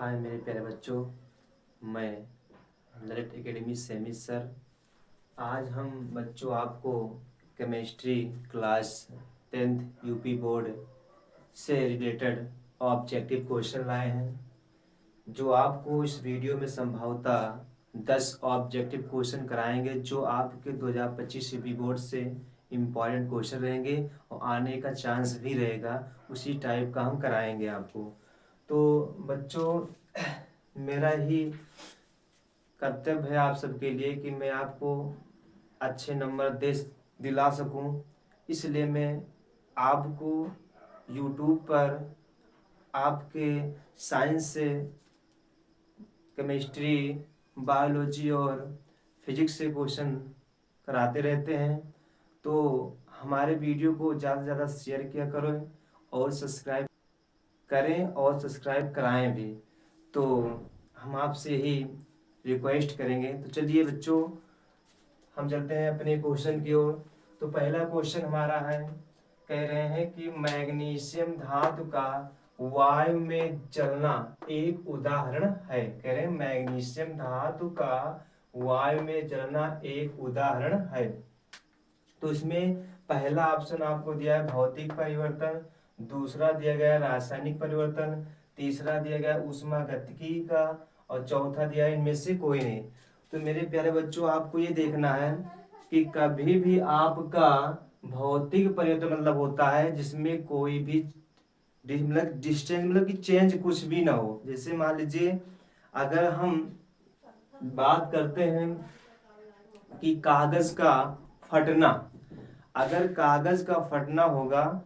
हाय मेरे प्यारे बच्चों, मैं ललित एकेडमी सेमी सर। आज हम बच्चों आपको chemistry class 10th UP board से रिलेटेड ऑब्जेक्टिव क्वेश्चन लाए हैं, जो आपको इस वीडियो में संभवतः 10 ऑब्जेक्टिव क्वेश्चन कराएंगे, जो आपके 2025 यूपी बोर्ड से इम्पॉर्टेंट क्वेश्चन रहेंगे और आने का चांस भी रहेगा। उसी टाइप का हम कराएंगे आपको। तो बच्चों, मेरा ही कर्तव्य है आप सबके लिए कि मैं आपको अच्छे नंबर दिला सकूं। इसलिए मैं आपको यूट्यूब पर आपके साइंस से केमिस्ट्री, बायोलॉजी और फिजिक्स से क्वेश्चन कराते रहते हैं। तो हमारे वीडियो को ज़्यादा से ज़्यादा शेयर किया करो और सब्सक्राइब करें और सब्सक्राइब कराएं भी। तो हम आपसे ही रिक्वेस्ट करेंगे। तो चलिए बच्चों, हम चलते हैं अपने क्वेश्चन की ओर। तो पहला क्वेश्चन हमारा है, कह रहे हैं कि मैग्नीशियम धातु का वायु में जलना एक उदाहरण है। कह रहे हैं मैग्नीशियम धातु का वायु में जलना एक उदाहरण है। तो इसमें पहला ऑप्शन आपको दिया है भौतिक परिवर्तन, दूसरा दिया गया रासायनिक परिवर्तन, तीसरा दिया गया ऊष्मागतिकी का, और चौथा दिया है इनमें से कोई नहीं। तो मेरे प्यारे बच्चों, आपको ये देखना है कि कभी भी आपका भौतिक परिवर्तन मतलब होता है जिसमें कोई भी मतलब डिस्टेंस मतलब कि चेंज कुछ भी ना हो। जैसे मान लीजिए अगर हम बात करते हैं कि कागज का फटना, अगर कागज का फटना होगा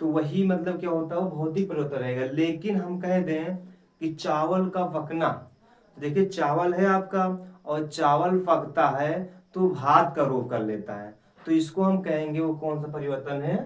तो वही मतलब क्या होता है, वो भौतिक परिवर्तन रहेगा। लेकिन हम कह दें कि चावल का पकना, देखिए चावल है आपका और चावल पकता है तो भात का रूप कर लेता है, तो इसको हम कहेंगे वो कौन सा परिवर्तन है,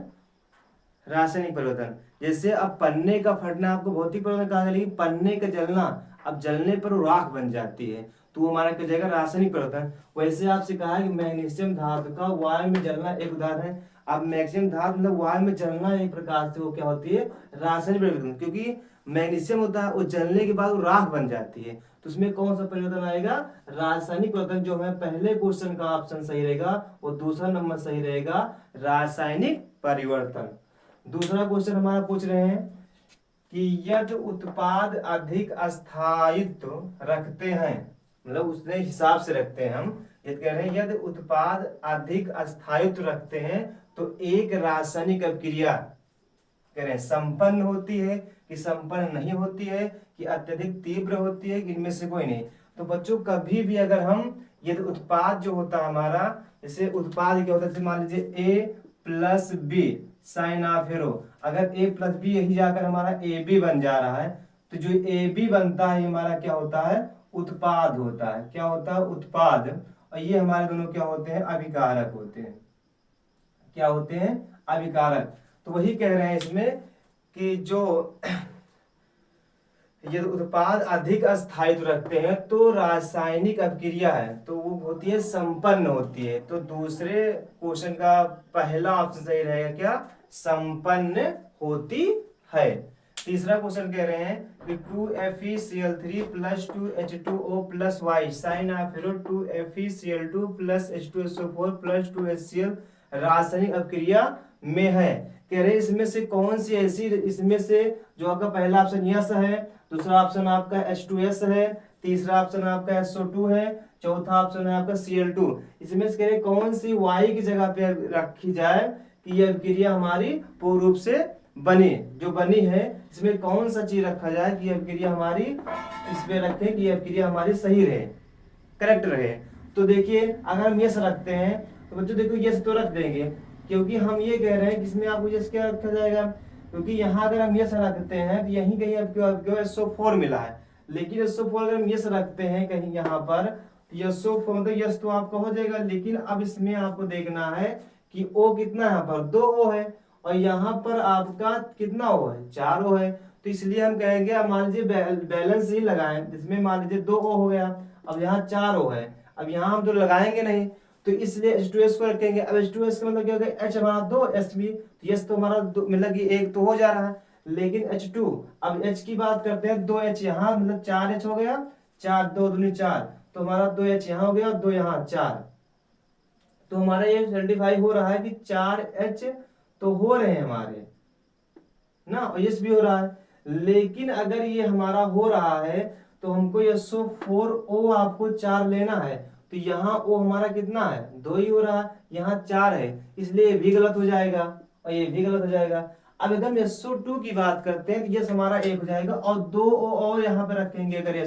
रासायनिक परिवर्तन। जैसे अब पन्ने का फटना आपको भौतिक परिवर्तन कहा गया, लेकिन पन्ने का जलना, अब जलने पर वो राख बन जाती है तो वो हमारा क्या जाएगा, रासायनिक परिवर्तन। वैसे आपसे कहा है कि मैग्नीशियम धातु का वायु में जलना एक उदाहरण है। अब मैग्नीशियम धातु मतलब वायु में जलना एक प्रकार से वो क्या होती है, रासायनिक परिवर्तन। क्योंकि मैग्नीशियम होता है वो जलने के बाद वो राख बन जाती है, तो उसमें कौन सा परिवर्तन आएगा, रासायनिक परिवर्तन। जो है पहले क्वेश्चन का ऑप्शन सही रहेगा, और दूसरा नंबर सही रहेगा, रासायनिक परिवर्तन। दूसरा क्वेश्चन हमारा पूछ रहे हैं कि यदि उत्पाद अधिक स्थायित्व रखते हैं, मतलब उसने हिसाब से रखते हैं, हम ये कह रहे हैं यदि उत्पाद अधिक स्थायित्व रखते हैं तो एक रासायनिक अभिक्रिया कह रहे हैं संपन्न होती है कि संपन्न नहीं होती है, कि अत्यधिक तीव्र होती है, कि इनमें से कोई नहीं। तो बच्चों कभी भी अगर हम यदि उत्पाद जो होता है हमारा, जैसे उत्पाद क्या होता है, जैसे मान लीजिए A plus B sign of arrow, अगर ए प्लस बी यही जाकर हमारा ए बी बन जा रहा है, तो जो ए बी बनता है हमारा क्या होता है, उत्पाद होता है। क्या होता है, उत्पाद। और ये हमारे दोनों क्या होते हैं, अभिकारक होते हैं। क्या होते हैं, अभिकारक। तो वही कह रहे हैं इसमें कि जो यदि उत्पाद अधिक स्थायित्व रखते हैं तो रासायनिक अभिक्रिया है तो वो होती है संपन्न होती है। तो दूसरे क्वेश्चन का पहला ऑप्शन सही रहेगा, क्या, संपन्न होती है। तीसरा क्वेश्चन कह रहे हैं कि 2FeCl3 plus 2H2O plus Y sign of arrow 2FeCl2 plus H2SO4 plus 2HCl रासायनिक अभिक्रिया में है। कह रहे हैं इसमें से कौन सी ऐसी, इसमें से जो आपका पहला ऑप्शन यस है, दूसरा ऑप्शन आपका H2S है, तीसरा ऑप्शन आपका SO2 है, चौथा ऑप्शन है आपका Cl2। इसमें से कह रहे कौन सी Y की जगह पे रखी जाए कि यह अभिक्रिया हमारी पूर्ण रूप से बनी, जो बनी है इसमें कौन सा चीज रखा जाए कि यह अभिक्रिया हमारी, इस पे रखें कि यह अभिक्रिया हमारी सही रहे, करेक्ट रहे। तो देखिए अगर हम यस रखते हैं तो बच्चों देखो यस तो रख देंगे, क्योंकि हम ये कह रहे हैं कि इसमें आपको यस क्या रखा जाएगा, क्योंकि यहाँ अगर हम यस रखते हैं तो यहीं कहीं आपको SO4 मिला है, लेकिन SO4 अगर हम यस रखते हैं कहीं यहाँ पर तो SO4 मतलब यस तो आपका हो जाएगा। लेकिन अब इसमें आपको देखना है कि O कितना, यहाँ पर 2 O है और यहाँ पर आपका कितना O है, 4 O है। तो इसलिए हम कहेंगे, अब मान लीजिए बैलेंस ही लगाएं, इसमें मान लीजिए 2 O हो गया, अब यहाँ 4 O है, अब यहाँ हम तो लगाएंगे नहीं तो इसलिए H2S को रखेंगे। अब H2S का मतलब क्या हो गया, H हमारा 2 S भी, तो S तो हमारा मतलब कि एक तो हो जा रहा है, लेकिन H2, अब H की बात करते हैं, 2H यहाँ, मतलब 4H हो गया, 4 2 दूनी 4, तो हमारा 2H यहाँ हो गया, 2 यहाँ 4, तो हमारा ये 75 हो रहा है कि 4H तो हो रहे हैं हमारे ना, और यस भी हो रहा है। लेकिन अगर ये हमारा हो रहा है तो हमको ये SO4O आपको 4 लेना है, तो यहाँ O हमारा कितना है, 2 ही हो रहा है, यहाँ 4 है, इसलिए ये भी गलत हो जाएगा और ये भी गलत हो जाएगा। अब एकदम SO2 की बात करते हैं, तो यस हमारा 1 हो जाएगा, और 2 O और यहाँ पे रखेंगे, अगर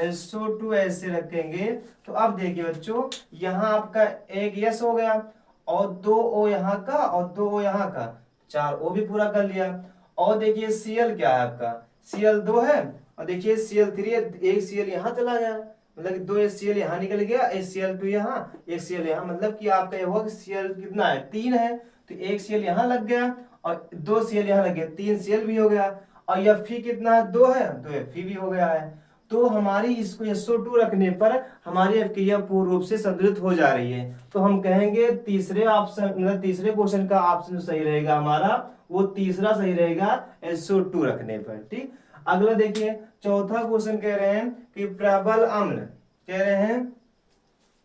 SO2 ऐसे रखेंगे, तो अब देखिए बच्चों, यहाँ आपका एक यस हो गया, और 2 O यहाँ का और 2 O यहाँ का, 4 O भी पूरा कर लिया। और देखिए Cl क्या है आपका, Cl 2 है, और देखिए Cl3 है, एक Cl यहाँ चला गया, मतलब कि 2 Cl यहाँ निकल गया, एक Cl2 यहाँ, एक Cl यहाँ, मतलब कि आपका ये हुआ कि Cl कितना है, 3 है, तो एक Cl यहाँ लग गया और 2 Cl यहाँ लग गया, 3 Cl भी हो गया, और Fe कितना है, 2 है, तो Fe भी हो गया है। तो हमारी इसको SO2 रखने पर हमारी क्रिया पूर्ण रूप से संतुलित हो जा रही है। तो हम कहेंगे तीसरे ऑप्शन, मतलब तीसरे क्वेश्चन का ऑप्शन सही रहेगा हमारा, वो तीसरा सही रहेगा SO2 रखने पर। ठीक, अगला देखिए, चौथा क्वेश्चन कह रहे हैं कि प्रबल अम्ल, कह रहे हैं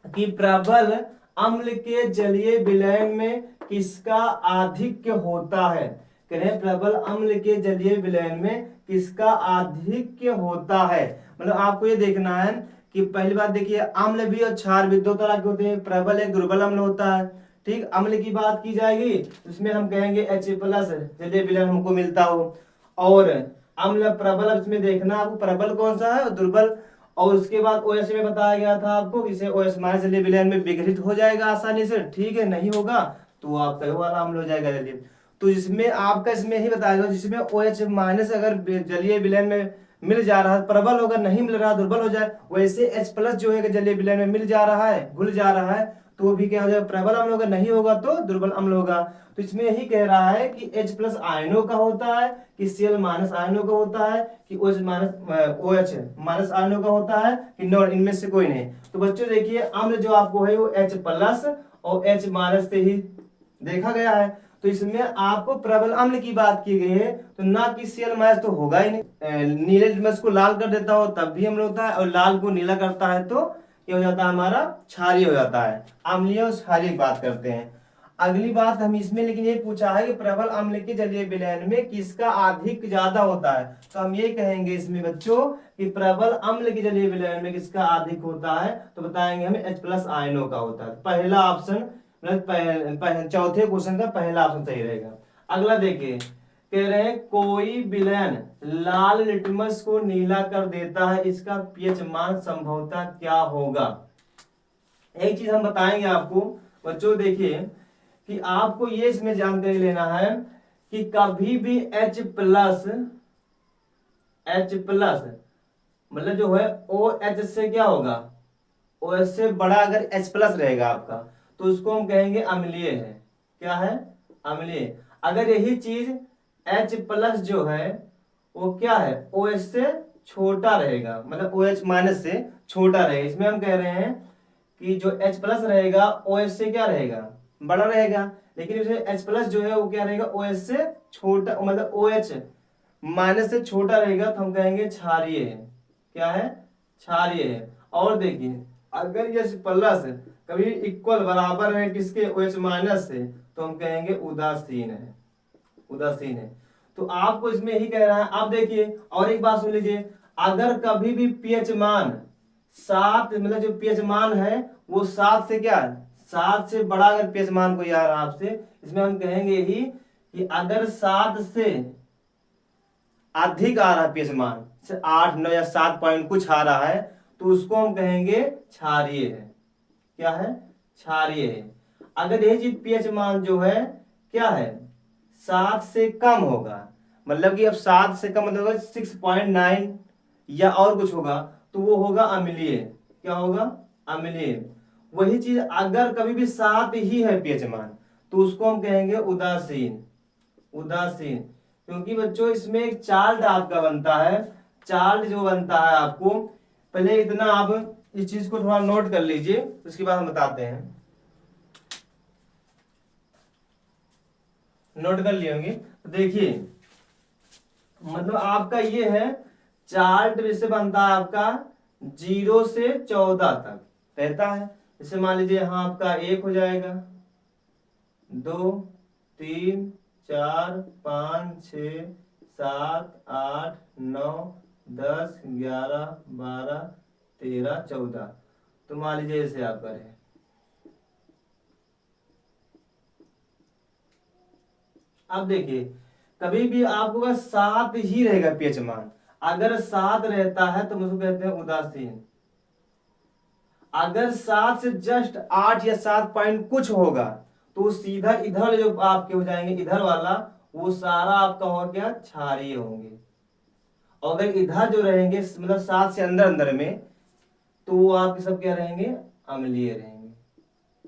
कि प्रबल अम्ल के जलीय विलयन में किसका आधिक्य होता है। कह रहे हैं प्रबल अम्ल के जलीय विलयन में किसका आधिक्य होता है। मतलब आपको ये देखना है कि पहली बात देखिए, अम्ल भी और क्षार भी दो तरह के होते हैं, प्रबल एक दुर्बल अम्ल होता है। ठीक, अम्ल की बात की जाएगी उसमें हम कहेंगे H+ जलीय विलयन हमको मिलता हो, और अम्ल प्रबल, इसमें देखना आपको प्रबल कौन सा है और दुर्बल। और उसके बाद OH में बताया गया था आपको, इसे OH- जलीय विलयन में विघटित हो जाएगा आसानी से, ठीक है, नहीं होगा तो आपका ये वाला अम्ल हो जाएगा जलीय। तो इसमें आपका इसमें ही बताया गया, जिसमें OH- अगर जलीय विलयन में मिल जा रहा है, प्रबल होगा, नहीं मिल रहा दुर्बल हो जाए, वैसे H+ जो है जलीय विलयन में मिल जा रहा है, घुल जा रहा है, तो वो भी क्या हो जाएगा, प्रबल अम्ल होगा, नहीं होगा तो दुर्बल अम्ल होगा। तो इसमें यही कह रहा है कि H+ आयनों का होता है, कि Cl- आयनों का होता है, कि OH- आयनों का होता है, कि नॉन, इनमें से कोई नहीं। तो बच्चों देखिए, अम्ल जो आपको है वो H+ और H- से ही देखा गया है। तो इसमें आपको प्रबल अम्ल की बात की गई है, तो ना कि Cl- तो होगा ही नहीं। नीले लिटमस को लाल कर देता हो तब भी अम्ल होता है, और लाल को नीला करता है तो क्या हो जाता है, हमारा क्षारीय हो जाता है। अम्लीय और क्षारीय की बात करते हैं। अगली बात हम इसमें, लेकिन ये पूछा है कि प्रबल अम्ल के जलीय विलयन में किसका अधिक ज्यादा होता है, तो हम ये कहेंगे इसमें बच्चों कि प्रबल अम्ल के जलीय विलयन में किसका अधिक होता है, तो बताएंगे हमें H+ आयनों का होता है। पहला ऑप्शन, मतलब चौथे क्वेश्चन का पहला ऑप्शन सही रहेगा। अगला देखिए, कह रहे हैं कोई विलयन लाल लिटमस को नीला कर देता है, इसका पीएच मान संभवतः क्या होगा। एक चीज हम बताएंगे आपको बच्चों, देखिए कि आपको ये इसमें जानकारी लेना है कि कभी भी H+ मतलब जो है OH से क्या होगा, OH से बड़ा अगर H+ रहेगा आपका, तो उसको हम कहेंगे अम्लीय है। क्या है, अम्लीय। अगर यही चीज H+ जो है वो क्या है, OH से छोटा रहेगा, मतलब OH- से छोटा रहेगा, इसमें हम कह रहे हैं कि जो H+ रहेगा OH से क्या रहेगा, बड़ा रहेगा, लेकिन इसमें H+ जो है वो क्या रहेगा, OH से छोटा, मतलब OH- से छोटा रहेगा, तो हम कहेंगे क्षारीय है। क्या है, क्षारीय है। और देखिए, अगर ये H+ कभी इक्वल बराबर है किसके, OH- से, तो हम कहेंगे उदासीन है, उदासीन है। तो आपको इसमें यही कह रहा है। आप देखिए और एक बात सुन लीजिए, अगर कभी भी पीएच मान 7, मतलब जो पीएच मान है वो 7 से क्या, 7 से बड़ा अगर पीएच मान कोई आ रहा है आपसे, इसमें हम कहेंगे ही कि अगर 7 से अधिक आ रहा है पीएच मान से 8 9 या 7 पॉइंट कुछ आ रहा है, तो उसको हम कहेंगे क्षारीय है। क्या है, क्षारीय है। अगर यही चीज पीएच मान जो है क्या है, 7 से कम होगा, मतलब कि अब 7 से कम मतलब 6.9 या और कुछ होगा, तो वो होगा अम्लीय। क्या होगा, अम्लीय। वही चीज अगर कभी भी 7 ही है पीएच मान, तो उसको हम कहेंगे उदासीन, उदासीन। क्योंकि बच्चों इसमें एक चार्ट आपका बनता है, चार्ट जो बनता है आपको, पहले इतना आप इस चीज को थोड़ा नोट कर लीजिए, उसके बाद हम बताते हैं। नोट कर लिए होंगे, तो देखिए मतलब आपका ये है चार्ट से बनता है आपका 0 से 14 तक रहता है। जैसे मान लीजिए यहाँ आपका 1 हो जाएगा, 2, 3, 4, 5, 6, 7, 8, 9, 10, 11, 12, 13, 14। तो मान लीजिए ऐसे आप करें, अब देखिए कभी भी आपको 7 ही रहेगा पीएच मान। अगर 7 रहता है तो मुझको कहते हैं उदासीन। अगर 7 से जस्ट 8 या 7 पॉइंट कुछ होगा तो सीधा इधर जो आपके हो जाएंगे, इधर वाला वो सारा आपका हो गया क्षारीय होंगे। और अगर इधर जो रहेंगे मतलब 7 से अंदर अंदर में, तो वो आपके सब क्या रहेंगे, अम्लीय रहेंगे।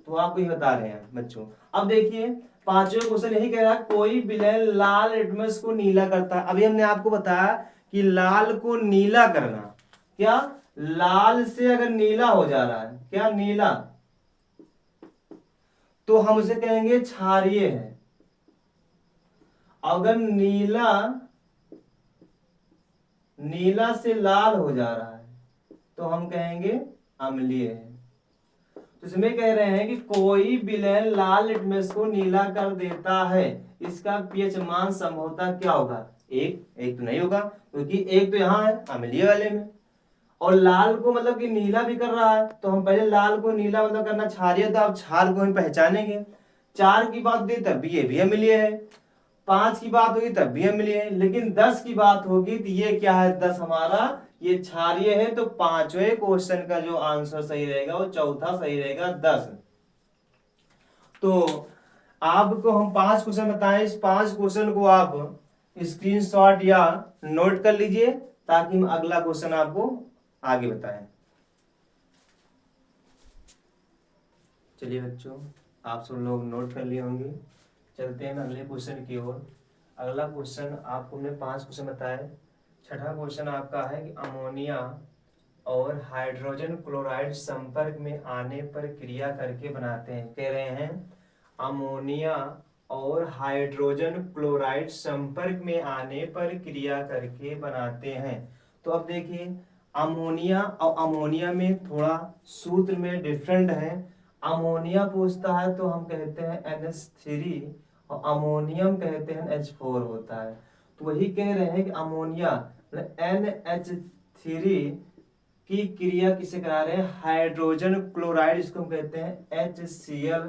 तो आपको ये बता रहे हैं बच्चों। अब देखिए पांचवें क्वेश्चन यही कह रहा है, कोई विलयन लाल लिटमस को नीला करता है। अभी हमने आपको बताया कि लाल को नीला करना, क्या लाल से अगर नीला हो जा रहा है, क्या नीला, तो हम उसे कहेंगे क्षारीय है। अगर नीला नीला से लाल हो जा रहा है तो हम कहेंगे अम्लीय है। तो इसमें कह रहे हैं कि कोई विलयन लाल लिटमस को नीला कर देता है, इसका पीएच मान संभवतः क्या होगा, एक तो नहीं होगा क्योंकि एक तो यहाँ है अम्लीय वाले में, और लाल को मतलब कि नीला भी कर रहा है, तो हम पहले लाल को नीला मतलब करना क्षारीय, तो आप क्षार को हम पहचानेंगे। 4 की बात होती तब भी ये भी अम्लीय है, 5 की बात होगी तब भी अम्लीय है, लेकिन 10 की बात होगी तो ये क्या है, 10 हमारा ये क्षारीय है। तो पांचवें क्वेश्चन का जो आंसर सही रहेगा वो चौथा सही रहेगा, 10। तो आपको हम 5 क्वेश्चन बताएं, इस 5 क्वेश्चन को आप स्क्रीनशॉट या नोट कर लीजिए ताकि हम अगला क्वेश्चन आपको आगे बताएं। चलिए बच्चों, आप सब लोग नोट कर लिए होंगे। चलते हैं अगले क्वेश्चन की ओर। अगला क्वेश्चन आपको हमने 5 क्वेश्चन बताए। छठा क्वेश्चन आपका है कि अमोनिया और हाइड्रोजन क्लोराइड संपर्क में आने पर क्रिया करके बनाते हैं। कह रहे हैं अमोनिया और हाइड्रोजन क्लोराइड संपर्क में आने पर क्रिया करके बनाते हैं। तो अब देखिए अमोनिया और अमोनिया में थोड़ा सूत्र में डिफरेंट है। अमोनिया पूछता है तो हम कहते हैं NH3 और अमोनियम कहते हैं H4 होता है। तो वही कह रहे हैं कि अमोनिया NH3 की क्रिया किसे करा रहे हैं, हाइड्रोजन क्लोराइड, इसको हम कहते हैं HCl,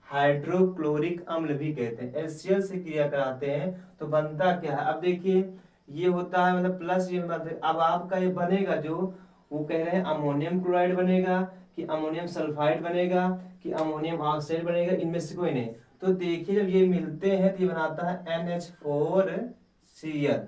हाइड्रोक्लोरिक अम्ल भी कहते हैं, HCl से क्रिया कराते हैं। तो बनता क्या है, अब देखिए ये होता है मतलब प्लस, ये मतलब अब आपका ये बनेगा जो वो कह रहे हैं अमोनियम क्लोराइड बनेगा कि अमोनियम सल्फाइड बनेगा कि अमोनियम ऑक्साइड बनेगा, इनमें से कोई नहीं। तो देखिए जब ये मिलते हैं तो ये बनाता है NH4Cl,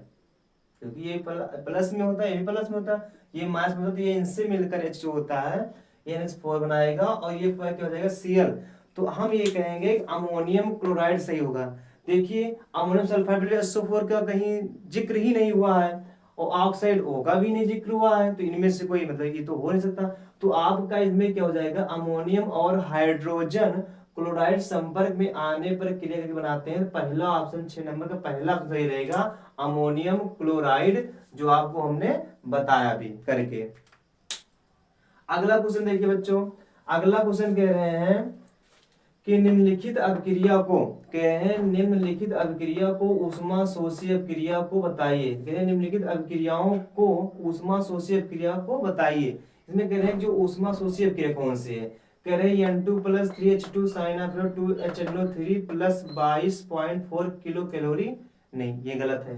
क्योंकि ये प्लस में होता है, ये भी प्लस में होता है, ये माइनस में होता है, तो ये इनसे मिलकर H जो होता है ये NH4 बनाएगा और ये क्या हो जाएगा Cl। तो हम ये कहेंगे अमोनियम क्लोराइड सही होगा। देखिए अमोनियम सल्फाइड SO4 का कहीं जिक्र ही नहीं हुआ है और ऑक्साइड O का भी नहीं जिक्र हुआ है, तो इनमें से कोई मतलब ये तो हो नहीं सकता। तो आपका इसमें क्या हो जाएगा, अमोनियम और हाइड्रोजन क्लोराइड संपर्क में आने पर क्रिया करके बनाते हैं। पहला ऑप्शन 6 नंबर का पहला ऑप्शन सही रहेगा, अमोनियम क्लोराइड, जो आपको हमने बताया भी करके। अगला क्वेश्चन देखिए बच्चों, अगला क्वेश्चन कह रहे हैं कि निम्नलिखित अभिक्रिया को, कह रहे हैं निम्नलिखित अभिक्रिया को ऊष्मा शोषी अभिक्रिया को बताइए। कह रहे हैं निम्नलिखित अभिक्रियाओं को ऊष्मा शोषी अभिक्रिया को बताइए। इसमें कह रहे हैं जो ऊष्मा शोषी अभिक्रिया कौन सी है, कह रहे हैं N2 + 3H2 SiO2 plus 22.4 kilo calorie, नहीं ये गलत है।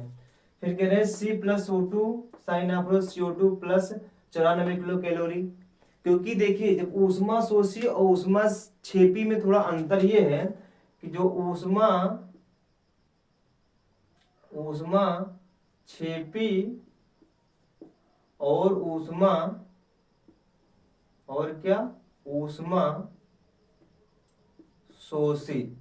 फिर कह रहे हैं C+O2 SiO2 plus 94 kilo calorie. क्योंकि देखिए जब ऊष्मा शोषी और ऊष्मा क्षेपी में थोड़ा अंतर ये है कि जो ऊष्मा क्षेपी और ऊष्मा शोषी,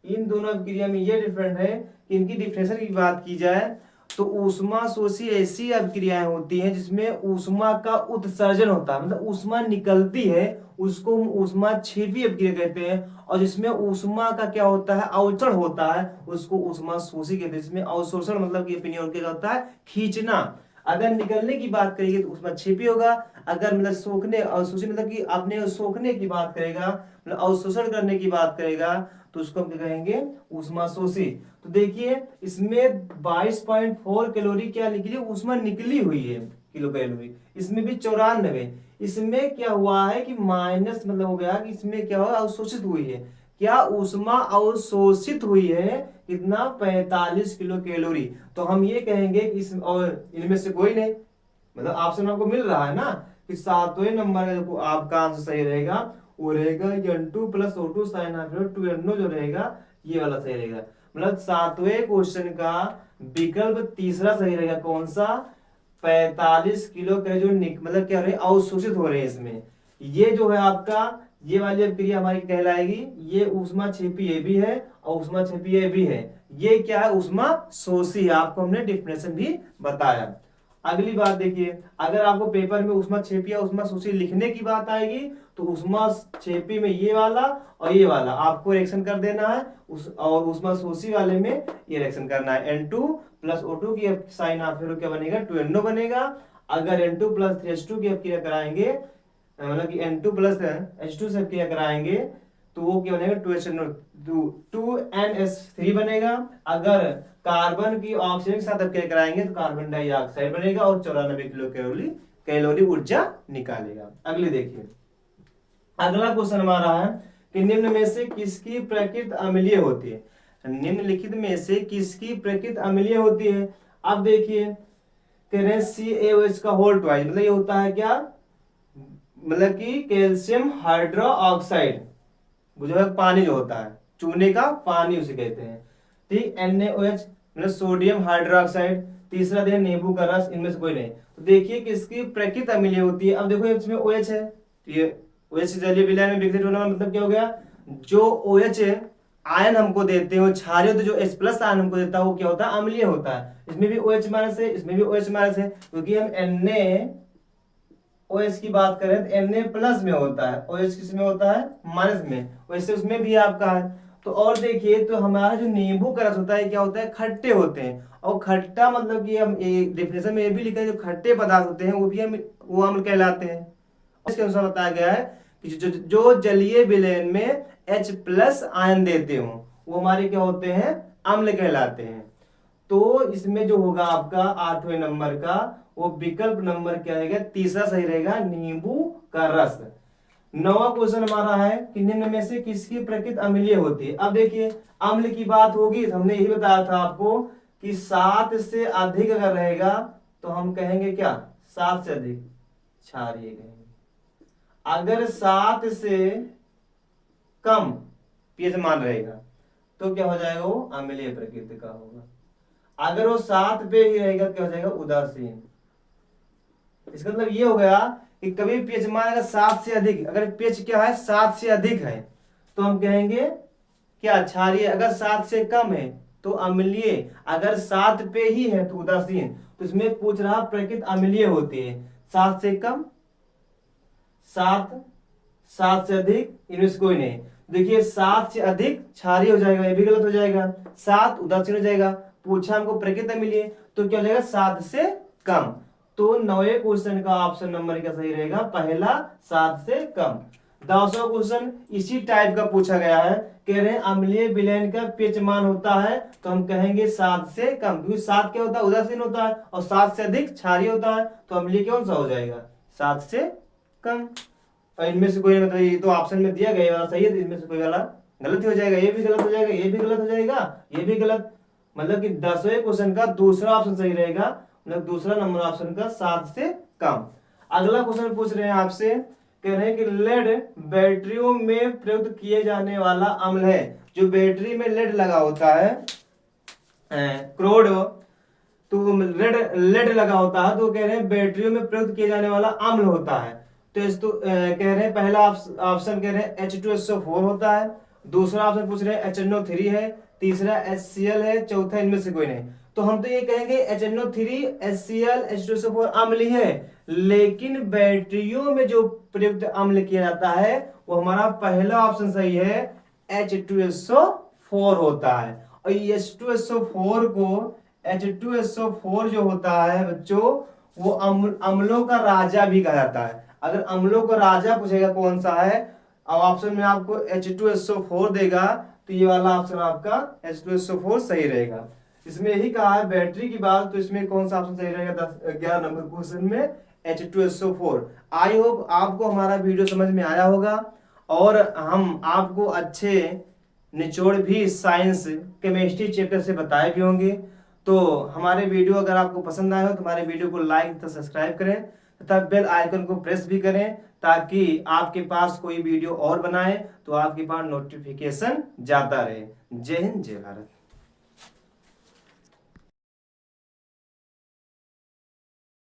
इन दोनों क्रिया में ये डिफरेंट है कि इनकी डिफरेंशियल की बात की जाए तो ऊष्मा शोषी ऐसी अभिक्रियाएं होती हैं जिसमें ऊष्मा का उत्सर्जन होता है, मतलब ऊष्मा निकलती है, उसको हम ऊष्मा छेपी अभिक्रिया कहते हैं। और जिसमें ऊष्मा का क्या होता है, अवचरण होता है, उसको ऊष्मा शोषी कहते हैं। जिसमें अवशोषण मतलब कि अपनी ओर क्या होता है, खींचना। अगर निकलने की बात करेंगे तो ऊष्मा छेपी होगा। अगर मतलब सोखने, अवशोषण मतलब कि अपने सोखने की बात करेगा, मतलब अवशोषण करने की बात करेगा, तो उसको हम क्या कहेंगे, ऊष्मा शोषी। तो देखिए इसमें 22.4 कैलोरी क्या निकली, ऊष्मा निकली हुई है, किलो कैलोरी। इसमें भी 94। इसमें क्या हुआ है कि माइनस मतलब हो गया कि इसमें क्या हुआ, अवशोषित हुई है। क्या ऊष्मा अवशोषित हुई है, कितना, 45 किलो कैलोरी। तो हम ये कहेंगे कि इस और इनमें से कोई नहीं, मतलब ऑप्शन आपको मिल रहा है ना कि सातवें नंबर का जो आपका आंसर सही रहेगा वो रहेगा N2 plus O2 sign of 2NO जो रहेगा ये वाला सही रहेगा। मतलब सातवें क्वेश्चन का विकल्प तीसरा सही रहेगा। कौन सा, 45 किलो का जो मतलब क्या रहे, अवशोषित हो रहे हैं इसमें। ये जो है आपका, ये वाली अभिक्रिया हमारी कहलाएगी, ये ऊष्मा छेपी ए भी है और ऊष्मा छेपी ए भी है। ये क्या है, ऊष्मा शोषी है, आपको हमने डिफिनेशन भी बताया। अगली बात देखिए, अगर आपको पेपर में ऊष्मा छेपी या ऊष्मा शोषी लिखने की बात आएगी तो ऊष्मा छेपी में ये वाला और ये वाला आपको रिएक्शन कर देना है, और ऊष्मा शोषी वाले में ये रिएक्शन करना है। N2 प्लस O2 की साइन ऑफ क्या बनेगा, 2NO बनेगा। अगर N2 प्लस 3H2 की क्रिया कराएंगे, मतलब कि N2 प्लस H2 से क्रिया कराएंगे तो वो क्या बनेगा, 2NS3 बनेगा। अगर कार्बन की ऑक्सीजन के साथ क्रिया कराएंगे तो कार्बन डाइऑक्साइड बनेगा और 94 किलो कैलोरी ऊर्जा निकालेगा। अगली देखिए, अगला क्वेश्चन हमारा है कि निम्न में से किसकी प्रकृति अम्लीय होती है। निम्नलिखित में से किसकी प्रकृति अम्लीय होती है। अब देखिए कह रहे हैं CaOH का होल ट्वाइस, मतलब ये होता है क्या, मतलब कि कैल्शियम हाइड्रो ऑक्साइड, जो है पानी जो होता है, चूने का पानी उसे कहते हैं। ठीक, NaOH मतलब सोडियम हाइड्रोक्साइड। तीसरा दे नींबू का रस, इनमें से कोई नहीं। तो देखिए किसकी प्रकृति अम्लीय होती है। अब देखो इसमें OH है, तो ये OH जलीय विलयन में विघटित होना मतलब क्या हो गया, जो OH आयन हमको देते हैं वो क्षारीय, तो जो H प्लस आयन हमको देता है वो क्या होता है, अम्लीय होता है। इसमें भी OH माइनस है, इसमें भी OH माइनस है, क्योंकि हम NaOH की बात करें तो Na प्लस में होता है, OH किस में होता है, माइनस में, वैसे उसमें भी आपका है। तो और देखिए, तो हमारा जो नींबू का रस होता है क्या होता है, खट्टे होते हैं। और खट्टा मतलब कि हम डेफिनेशन में ये भी लिखा है, जो खट्टे पदार्थ होते हैं वो भी हम वो अम्ल कहलाते हैं। इसके अनुसार बताया गया है कि जो जलीय विलयन में H प्लस आयन देते हो वो हमारे क्या होते हैं, अम्ल कहलाते हैं। तो इसमें जो होगा आपका 8वें नंबर का वो विकल्प नंबर क्या रहेगा, तीसरा सही रहेगा, नींबू का रस। 9वां क्वेश्चन हमारा है कि निम्न में से किसकी प्रकृति अम्लीय होती है। अब देखिए अम्ल की बात होगी तो हमने यही बताया था आपको कि 7 से अधिक अगर रहेगा तो हम कहेंगे क्या, 7 से अधिक क्षारीय कहेंगे। अगर 7 से कम पीएच मान रहेगा तो क्या हो जाएगा, वो अम्लीय प्रकृति का होगा। अगर वो 7 पे ही रहेगा क्या हो जाएगा, उदासीन। इसका मतलब ये हो गया कि कभी पीएच मान अगर 7 से अधिक, अगर पीएच क्या है 7 से अधिक है तो हम कहेंगे क्या, क्षारीय। अगर 7 से कम है तो अम्लीय, अगर 7 पे ही है तो उदासीन। तो इसमें पूछ रहा प्रकृति अम्लीय होती है, 7 से कम, 7 से अधिक, इनमें से कोई नहीं। देखिए 7 से अधिक क्षारीय हो जाएगा, ये भी गलत हो जाएगा। 7 उदासीन हो जाएगा। पूछा हमको प्रकृति अम्लीय, तो क्या हो जाएगा, 7 से कम। तो 9वें क्वेश्चन का ऑप्शन नंबर क्या सही रहेगा, पहला, 7 से कम। 10वां क्वेश्चन इसी टाइप का पूछा गया है, कह रहे हैं अम्लीय विलयन का पीएच मान होता है तो हम कहेंगे 7 से कम, क्योंकि 7 क्या होता है, उदासीन होता है, और 7 से अधिक क्षारीय होता है। तो अम्लीय कौन सा हो जाएगा, 7 से कम। और इनमें से कोई, मतलब ये तो ऑप्शन में दिया गया वाला सही है, तो इनमें से कोई वाला गलत ही हो जाएगा। ये भी गलत हो जाएगा, ये भी गलत हो जाएगा, ये भी गलत। मतलब कि 10वें क्वेश्चन का दूसरा ऑप्शन सही रहेगा, मतलब दूसरा नंबर ऑप्शन का 7 से कम। अगला क्वेश्चन पूछ रहे हैं आपसे, कह रहे हैं कि लेड बैटरियों में प्रयुक्त किए जाने वाला अम्ल है। जो बैटरी में लेड लगा होता है, क्रोड, तो लेड लगा होता है, तो कह रहे हैं बैटरियों में प्रयुक्त किए जाने वाला अम्ल होता है। तो इस तो कह रहे हैं पहला ऑप्शन कह रहे हैं H2SO4 होता है, दूसरा ऑप्शन पूछ रहे हैं HNO3 है, तीसरा HCl है, चौथा इनमें से कोई नहीं। तो हम तो ये कहेंगे HNO3 HCl H2SO4 अम्ल ही है, लेकिन बैटरियों में जो प्रयुक्त अम्ल किया जाता है वो हमारा पहला ऑप्शन सही है, H2SO4 होता है। और H2SO4 को H2SO4 जो होता है बच्चों, वो अम्लों का राजा भी कहा जाता है। अगर अम्लों का राजा पूछेगा कौन सा है, अब ऑप्शन में आपको H2SO4 देगा, तो ये वाला ऑप्शन आपका H2SO4 सही रहेगा। इसमें यही कहा है बैटरी की बात, तो इसमें कौन सा ऑप्शन सही रहेगा 11 नंबर क्वेश्चन में H2SO4। आई होप आपको हमारा वीडियो समझ में आया होगा, और हम आपको अच्छे निचोड़ भी साइंस केमिस्ट्री चैप्टर से बताए भी होंगे। तो हमारे वीडियो अगर आपको पसंद आए हो तो हमारे वीडियो को लाइक तथा सब्सक्राइब करें तथा बेल आइकन को प्रेस भी करें, ताकि आपके पास कोई वीडियो और बनाए तो आपके पास नोटिफिकेशन जाता रहे। जय हिंद, जय भारत।